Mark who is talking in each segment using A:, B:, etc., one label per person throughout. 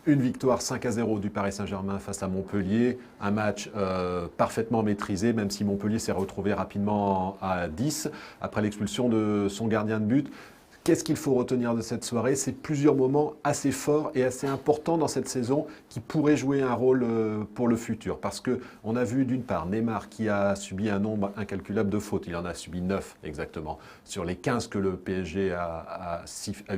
A: Une victoire 5-0 du Paris Saint-Germain face à Montpellier, un match parfaitement maîtrisé, même si Montpellier s'est retrouvé rapidement à 10 après l'expulsion de son gardien de but. Qu'est-ce qu'il faut retenir de cette soirée? C'est plusieurs moments assez forts et assez importants dans cette saison qui pourraient jouer un rôle pour le futur. Parce qu'on a vu d'une part Neymar qui a subi un nombre incalculable de fautes. Il en a subi 9 exactement. Sur les 15 que le PSG a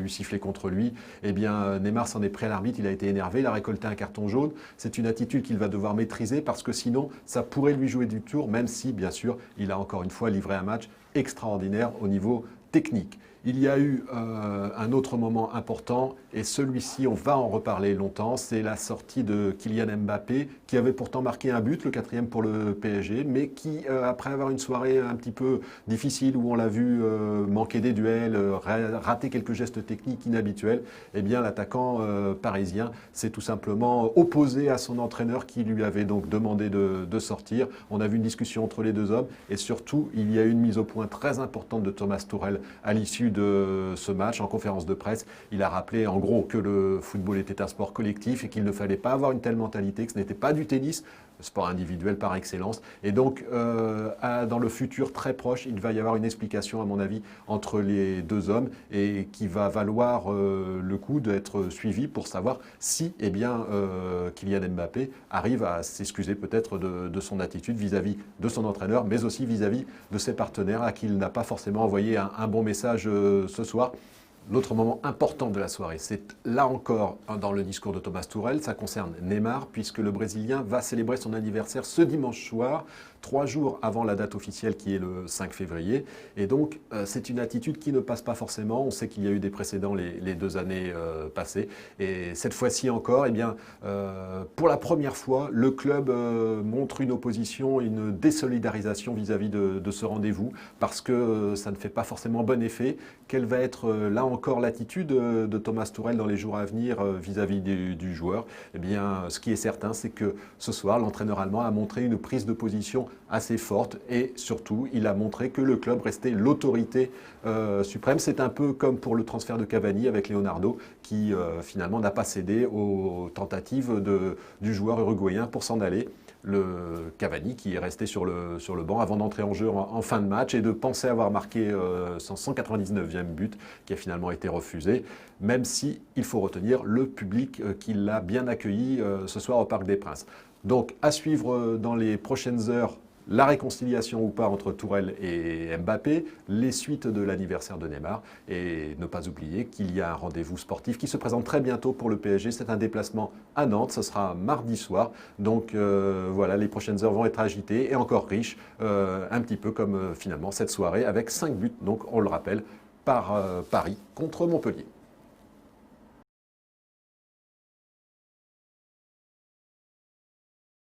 A: eu sifflé contre lui, eh bien Neymar s'en est pris à l'arbitre, il a été énervé, il a récolté un carton jaune. C'est une attitude qu'il va devoir maîtriser parce que sinon ça pourrait lui jouer du tour, même si bien sûr il a encore une fois livré un match extraordinaire au niveau technique. Il y a eu un autre moment important, et celui-ci, on va en reparler longtemps, c'est la sortie de Kylian Mbappé, qui avait pourtant marqué un but, le 4e pour le PSG, mais qui, après avoir une soirée un petit peu difficile, où on l'a vu manquer des duels, rater quelques gestes techniques inhabituels, eh bien l'attaquant parisien s'est tout simplement opposé à son entraîneur qui lui avait donc demandé de sortir. On a vu une discussion entre les deux hommes, et surtout, il y a eu une mise au point très importante de Thomas Tuchel à l'issue de ce match. En conférence de presse, il a rappelé en gros que le football était un sport collectif et qu'il ne fallait pas avoir une telle mentalité, que ce n'était pas du tennis, sport individuel par excellence. Et donc, dans le futur très proche, il va y avoir une explication, à mon avis, entre les deux hommes et qui va valoir le coup d'être suivi pour savoir si, eh bien, Kylian Mbappé arrive à s'excuser peut-être de son attitude vis-à-vis de son entraîneur, mais aussi vis-à-vis de ses partenaires à qui il n'a pas forcément envoyé un bon message ce soir. L'autre moment important de la soirée, c'est là encore dans le discours de Thomas Tuchel, ça concerne Neymar, puisque le Brésilien va célébrer son anniversaire ce dimanche soir, 3 jours avant la date officielle qui est le 5 février. Et donc, c'est une attitude qui ne passe pas forcément. On sait qu'il y a eu des précédents les 2 années passées. Et cette fois-ci encore, eh bien, pour la première fois, le club montre une opposition, une désolidarisation vis-à-vis de ce rendez-vous, parce que ça ne fait pas forcément bon effet. Quelle va être là encore l'attitude de Thomas Tuchel dans les jours à venir vis-à-vis du joueur? Eh bien, ce qui est certain, c'est que ce soir, l'entraîneur allemand a montré une prise de position assez forte et surtout, il a montré que le club restait l'autorité suprême. C'est un peu comme pour le transfert de Cavani avec Leonardo qui finalement n'a pas cédé aux tentatives du joueur uruguayen pour s'en aller. Le Cavani qui est resté sur le banc avant d'entrer en jeu en fin de match et de penser avoir marqué son 199e but qui a finalement été refusé, même si il faut retenir le public qui l'a bien accueilli ce soir au Parc des Princes. Donc à suivre dans les prochaines heures la réconciliation ou pas entre Tuchel et Mbappé, les suites de l'anniversaire de Neymar et ne pas oublier qu'il y a un rendez-vous sportif qui se présente très bientôt pour le PSG. C'est un déplacement à Nantes, ce sera mardi soir. Donc voilà, les prochaines heures vont être agitées et encore riches, un petit peu comme finalement cette soirée avec 5 buts, donc on le rappelle, par Paris contre Montpellier.